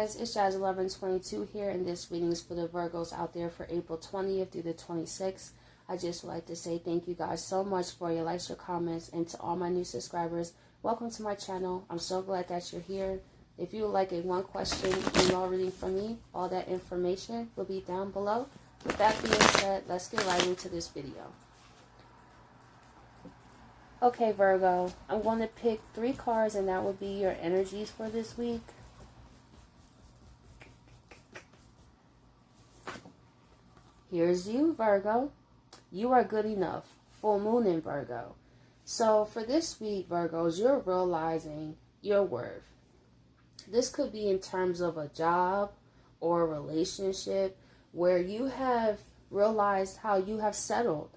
guys, it's Jazz1122 here, and this reading is for the Virgos out there for April 20th through the 26th. I just would like to say thank you guys so much for your likes, your comments, and to all my new subscribers, welcome to my channel. I'm so glad that you're here. If you would like a one question email reading from me, all that information will be down below. With that being said, let's get right into this video. Okay, Virgo, I'm going to pick 3 cards, and that will be your energies for this week. Here's you, Virgo. You are good enough. Full moon in Virgo. So for this week, Virgos, you're realizing your worth. This could be in terms of a job or a relationship where you have realized how you have settled.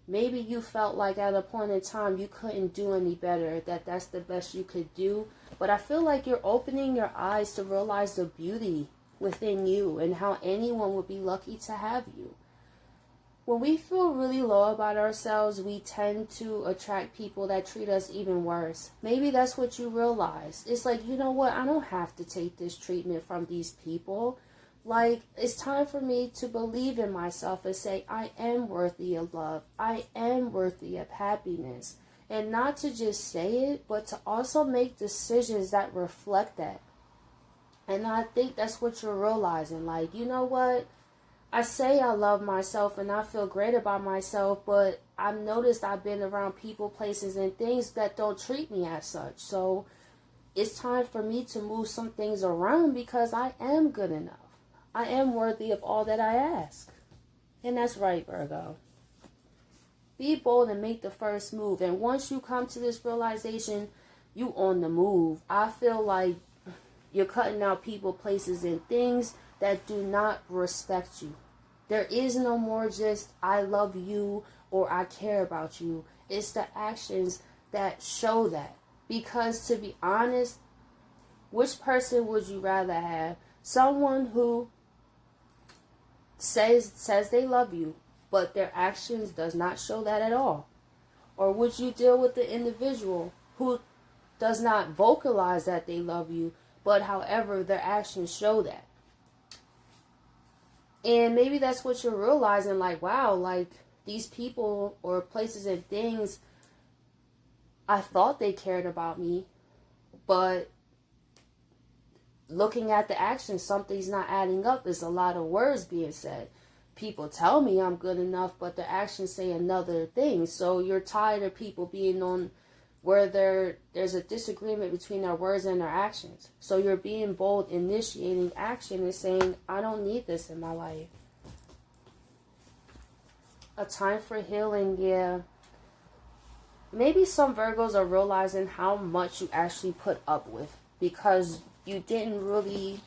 Maybe you felt like at a point in time you couldn't do any better, that that's the best you could do. But I feel like you're opening your eyes to realize the beauty within you and how anyone would be lucky to have you. When we feel really low about ourselves, we tend to attract people that treat us even worse. Maybe that's what you realize. It's like, you know what? I don't have to take this treatment from these people. Like, it's time for me to believe in myself and say, I am worthy of love. I am worthy of happiness. And not to just say it, but to also make decisions that reflect that. And I think that's what you're realizing. Like, you know what? I say I love myself and I feel great about myself, but I've noticed I've been around people, places, and things that don't treat me as such. So it's time for me to move some things around because I am good enough. I am worthy of all that I ask. And that's right, Virgo. Be bold and make the first move. And once you come to this realization, you on the move. I feel like you're cutting out people, places, and things that do not respect you. There is no more just I love you or I care about you. It's the actions that show that. Because to be honest, which person would you rather have? Someone who says they love you, but their actions does not show that at all? Or would you deal with the individual who does not vocalize that they love you, but however their actions show that? And maybe that's what you're realizing, like, wow, like these people or places and things, I thought they cared about me, but looking at the actions, something's not adding up. There's a lot of words being said. People tell me I'm good enough, but the actions say another thing. So you're tired of people being on where there's a disagreement between their words and their actions. So you're being bold, initiating action and saying, I don't need this in my life. A time for healing, yeah. Maybe some Virgos are realizing how much you actually put up with because you didn't really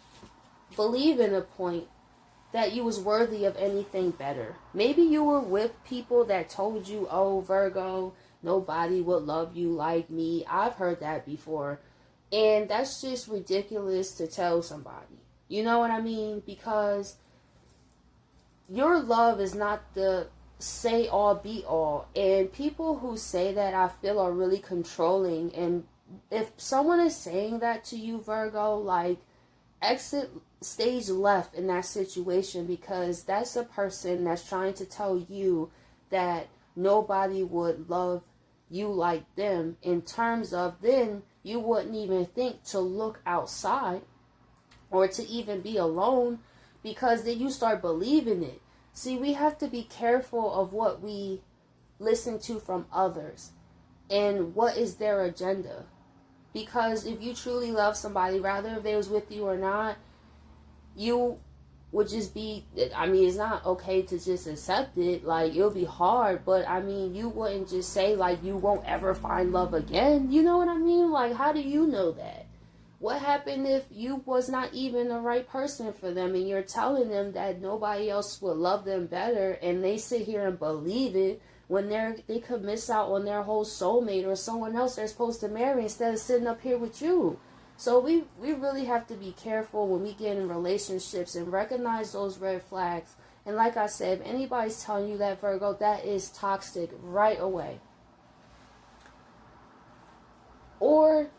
believe in a point that you was worthy of anything better. Maybe you were with people that told you, oh, Virgo, nobody would love you like me. I've heard that before. And that's just ridiculous to tell somebody. You know what I mean? Because your love is not the say all be all. And people who say that, I feel, are really controlling. And if someone is saying that to you, Virgo, like, exit stage left in that situation, because that's a person that's trying to tell you that nobody would love you like them, in terms of then you wouldn't even think to look outside or to even be alone, because then you start believing it. See, we have to be careful of what we listen to from others and what is their agenda. Because if you truly love somebody, rather if they was with you or not, you would just be, I mean, it's not okay to just accept it. Like, it'll be hard, but I mean, you wouldn't just say, like, you won't ever find love again. You know what I mean? Like, how do you know that? What happened if you was not even the right person for them and you're telling them that nobody else would love them better, and they sit here and believe it when they could miss out on their whole soulmate or someone else they're supposed to marry instead of sitting up here with you? So we really have to be careful when we get in relationships and recognize those red flags. And like I said, if anybody's telling you that, Virgo, that is toxic right away. Or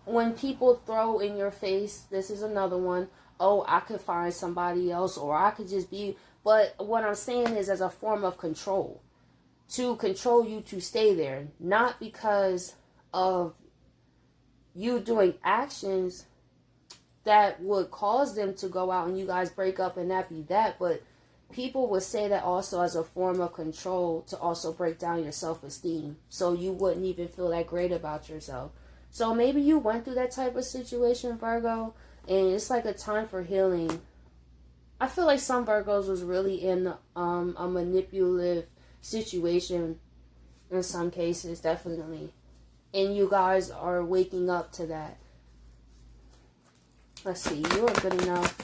when people throw in your face, this is another one, oh, I could find somebody else, or I could just be, but what I'm saying is as a form of control, to control you to stay there, not because of you doing actions that would cause them to go out and you guys break up and that be that, but people would say that also as a form of control to also break down your self-esteem, so you wouldn't even feel that great about yourself. So maybe you went through that type of situation, Virgo, and it's like a time for healing. I feel like some Virgos was really in a manipulative situation in some cases, definitely. And you guys are waking up to that. Let's see, you are good enough.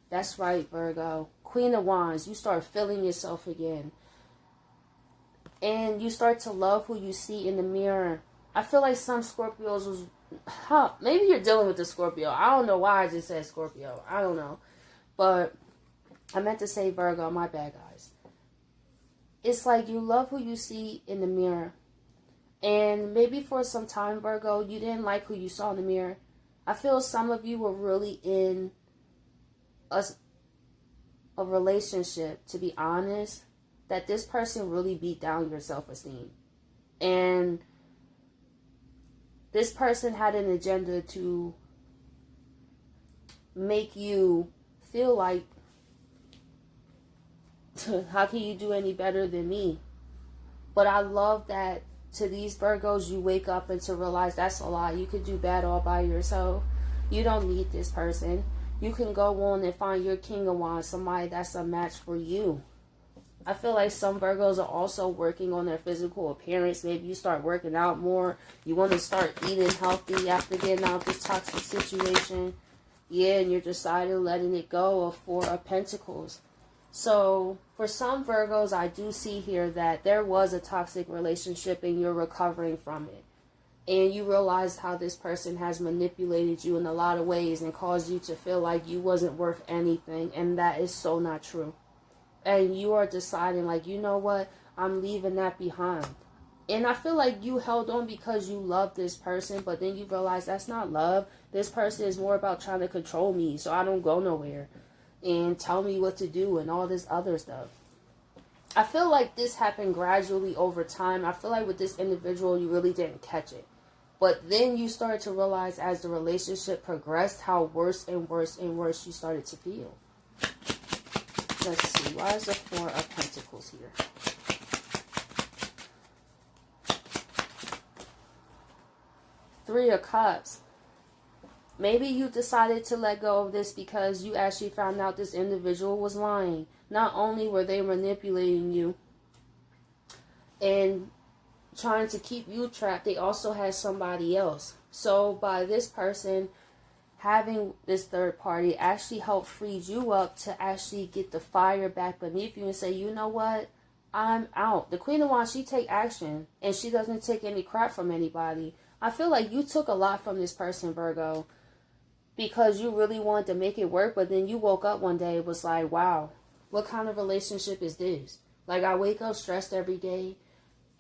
That's right, Virgo. Queen of Wands, you start feeling yourself again. And you start to love who you see in the mirror. I feel like some Scorpios was... maybe you're dealing with the Scorpio. I don't know why I just said Scorpio. I don't know. But I meant to say Virgo. My bad, guys. It's like you love who you see in the mirror. And maybe for some time, Virgo, you didn't like who you saw in the mirror. I feel some of you were really in a relationship, to be honest, that this person really beat down your self-esteem. And this person had an agenda to make you feel like, how can you do any better than me? But I love that to these Virgos, you wake up and to realize that's a lie. You could do bad all by yourself. You don't need this person. You can go on and find your King of Wands, somebody that's a match for you. I feel like some Virgos are also working on their physical appearance. Maybe you start working out more. You want to start eating healthy after getting out of this toxic situation. Yeah, and you're deciding letting it go of Four of Pentacles. So for some Virgos, I do see here that there was a toxic relationship and you're recovering from it. And you realize how this person has manipulated you in a lot of ways and caused you to feel like you wasn't worth anything. And that is so not true. And you are deciding like, you know what, I'm leaving that behind. And I feel like you held on because you love this person, but then you realize that's not love. This person is more about trying to control me so I don't go nowhere and tell me what to do and all this other stuff. I feel like this happened gradually over time. I feel like with this individual, you really didn't catch it. But then you started to realize as the relationship progressed how worse and worse and worse you started to feel. Let's see, why is the Four of Pentacles here? Three of Cups. Maybe you decided to let go of this because you actually found out this individual was lying. Not only were they manipulating you and trying to keep you trapped, they also had somebody else. So by this person having this third party actually helped free you up to actually get the fire back beneath you and say, you know what, I'm out. The Queen of Wands, she take action and she doesn't take any crap from anybody. I feel like you took a lot from this person, Virgo, because you really wanted to make it work, but then you woke up one day and was like, wow, what kind of relationship is this? Like, I wake up stressed every day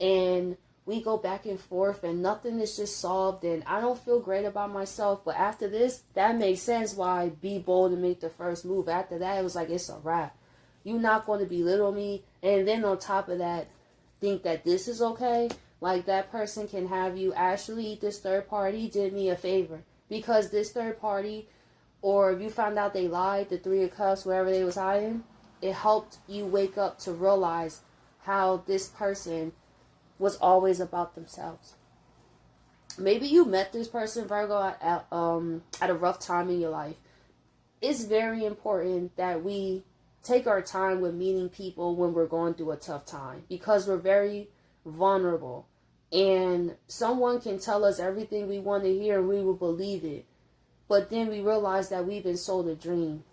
and we go back and forth and nothing is just solved and I don't feel great about myself. But after this, that makes sense why be bold and make the first move. After that, it was like, it's a wrap. You're not going to belittle me. And then on top of that, think that this is okay. Like, that person can have you actually, this third party did me a favor. Because this third party, or if you found out they lied, the Three of Cups, wherever they was hiding, it helped you wake up to realize how this person was always about themselves. Maybe you met this person, Virgo, at a rough time in your life. It's very important that we take our time with meeting people when we're going through a tough time, because we're very vulnerable. And someone can tell us everything we want to hear and we will believe it. But then we realize that we've been sold a dream.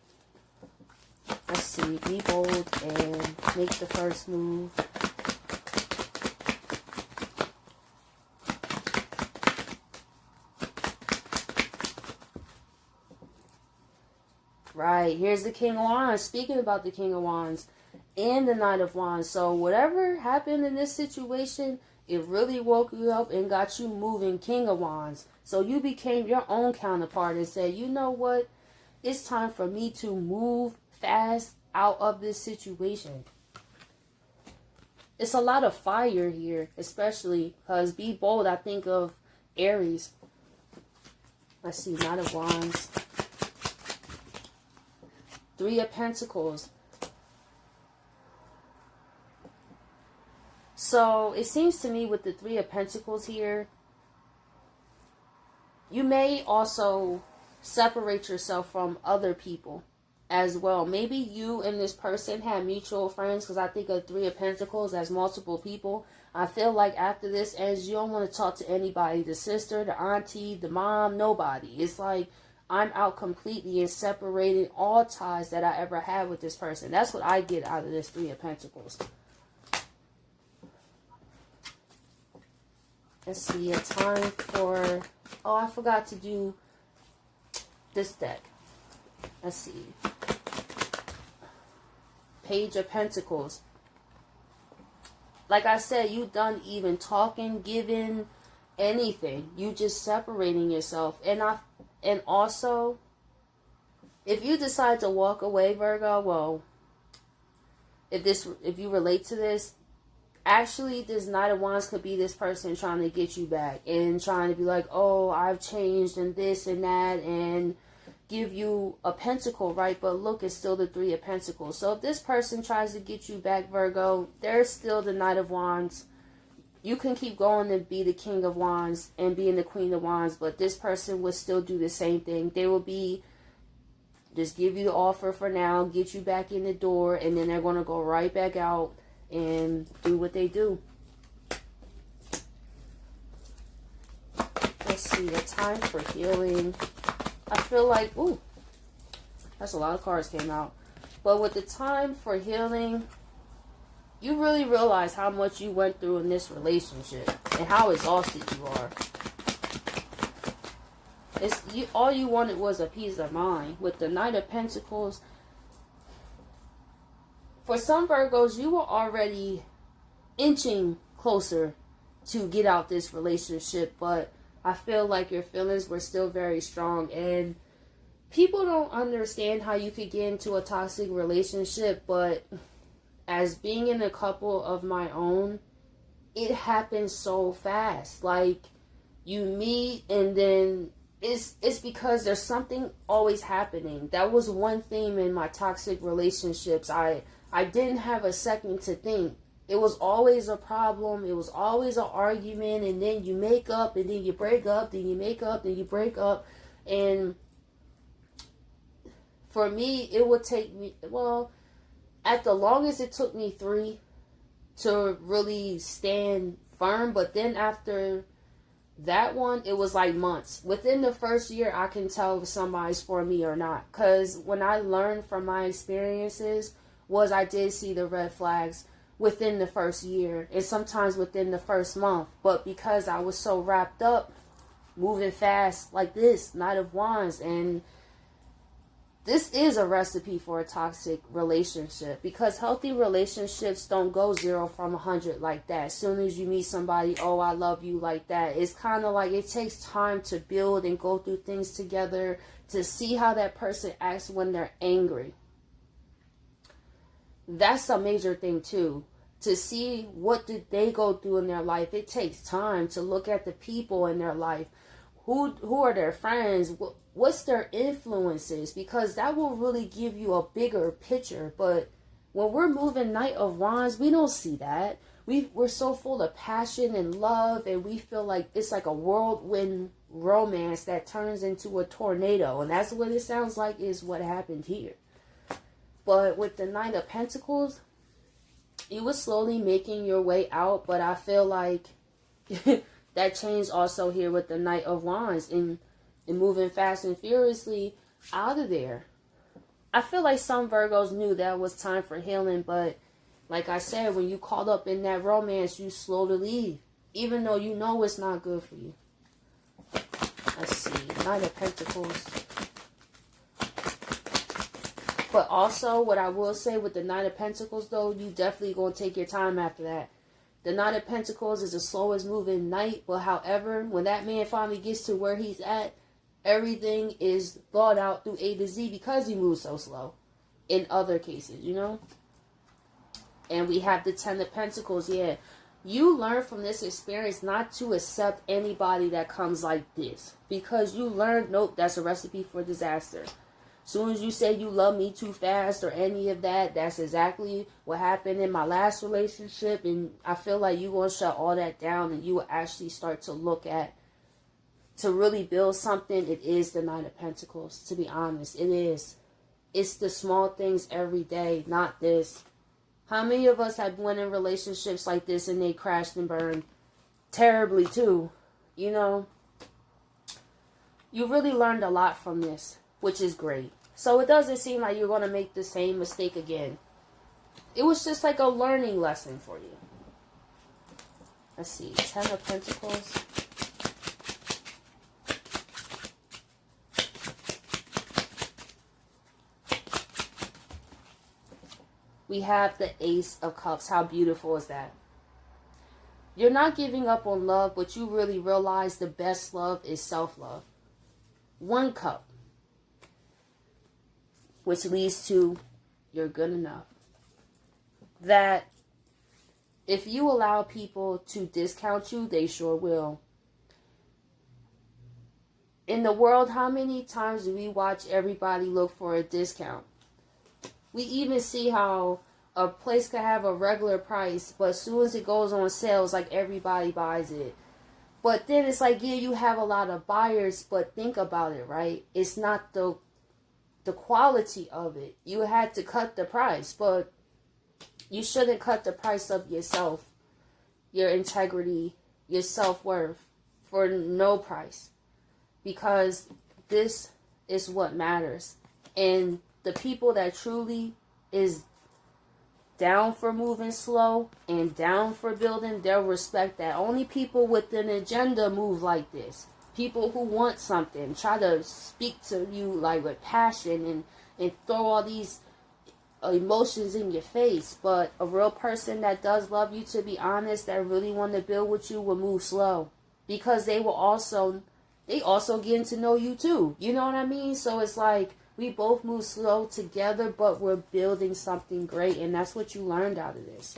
Let's see. Be bold and make the first move. Right. Here's the King of Wands. Speaking about the King of Wands and the Knight of Wands. So whatever happened in this situation, it really woke you up and got you moving. King of Wands. So you became your own counterpart and said, you know what? It's time for me to move fast out of this situation. It's a lot of fire here, especially because be bold. I think of Aries. Let's see, Knight of Wands. Three of Pentacles. So it seems to me with the Three of Pentacles here, you may also separate yourself from other people as well. Maybe you and this person have mutual friends, because I think of Three of Pentacles as multiple people. I feel like after this ends, you don't want to talk to anybody. The sister, the auntie, the mom, nobody. It's like I'm out completely and separating all ties that I ever had with this person. That's what I get out of this Three of Pentacles. Let's see, a time for... Oh, I forgot to do this deck. Let's see. Page of Pentacles. Like I said, you done even talking, giving, anything. You just separating yourself. And also, if you decide to walk away, Virgo, well, if you relate to this, actually, this Knight of Wands could be this person trying to get you back and trying to be like, oh, I've changed and this and that, and give you a pentacle, right? But look, it's still the Three of Pentacles. So if this person tries to get you back, Virgo, there's still the Knight of Wands. You can keep going and be the King of Wands and being the Queen of Wands, but this person will still do the same thing. They will be, just give you the offer for now, get you back in the door, and then they're going to go right back out and do what they do. Let's see, the time for healing. I feel like, ooh, that's a lot of cards came out. But with the time for healing, you really realize how much you went through in this relationship and how exhausted you are. All you wanted was a peace of mind. With the Knight of Pentacles, for some Virgos, you were already inching closer to get out this relationship, but I feel like your feelings were still very strong, and people don't understand how you could get into a toxic relationship, but as being in a couple of my own, it happens so fast. Like, you meet and then it's because there's something always happening. That was one theme in my toxic relationships. I didn't have a second to think. It was always a problem. It was always an argument, and then you make up, and then you break up, then you make up, then you break up. And for me, it would take me, well, at the longest it took me 3 to really stand firm. But then after that one, it was like months. Within the first year, I can tell if somebody's for me or not. Because when I learned from my experiences, was I did see the red flags within the first year and sometimes within the first month. But because I was so wrapped up, moving fast like this, Knight of Wands, and this is a recipe for a toxic relationship, because healthy relationships don't go 0 from 100 like that. As soon as you meet somebody, oh, I love you, like that. It's kind of like it takes time to build and go through things together to see how that person acts when they're angry. That's a major thing too. To see what did they go through in their life. It takes time to look at the people in their life. Who are their friends? What's their influences? Because that will really give you a bigger picture. But when we're moving Knight of Wands, we don't see that. We're so full of passion and love, and we feel like it's like a whirlwind romance that turns into a tornado. And that's what it sounds like is what happened here. But with the Knight of Pentacles, you were slowly making your way out. But I feel like that changed also here with the Knight of Wands and moving fast and furiously out of there. I feel like some Virgos knew that was time for healing. But like I said, when you caught up in that romance, you slow to leave. Even though you know it's not good for you. Let's see. Knight of Pentacles. But also, what I will say with the Knight of Pentacles, though, you definitely going to take your time after that. The Nine of Pentacles is the slowest moving knight, but however, when that man finally gets to where he's at, everything is thought out through A to Z because he moves so slow. In other cases, you know? And we have the Ten of Pentacles, yeah. You learn from this experience not to accept anybody that comes like this. Because you learn, nope, that's a recipe for disaster. Soon as you say you love me too fast or any of that, that's exactly what happened in my last relationship. And I feel like you're going to shut all that down and you will actually start to look at, to really build something. It is the Nine of Pentacles, to be honest. It is. It's the small things every day, not this. How many of us have went in relationships like this and they crashed and burned terribly too? You know, you really learned a lot from this, which is great. So it doesn't seem like you're going to make the same mistake again. It was just like a learning lesson for you. Let's see, Ten of Pentacles. We have the Ace of Cups. How beautiful is that? You're not giving up on love, but you really realize the best love is self-love. One cup. Which leads to you're good enough. That if you allow people to discount you, they sure will. In the world, how many times do we watch everybody look for a discount? We even see how a place could have a regular price, but as soon as it goes on sale, it's like everybody buys it. But then it's like, yeah, you have a lot of buyers, but think about it, right? It's not the quality of it. You had to cut the price, but you shouldn't cut the price of yourself, your integrity, your self-worth for no price. Because this is what matters. And the people that truly is down for moving slow and down for building, they'll respect that. Only people with an agenda move like this. People who want something, try to speak to you like with passion and throw all these emotions in your face. But a real person that does love you, to be honest, that really want to build with you, will move slow. Because they also getting to know you too. You know what I mean? So it's like, we both move slow together, but we're building something great. And that's what you learned out of this.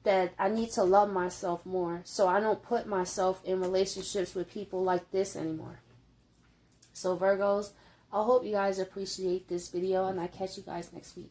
That I need to love myself more, so I don't put myself in relationships with people like this anymore. So Virgos, I hope you guys appreciate this video, and I catch you guys next week.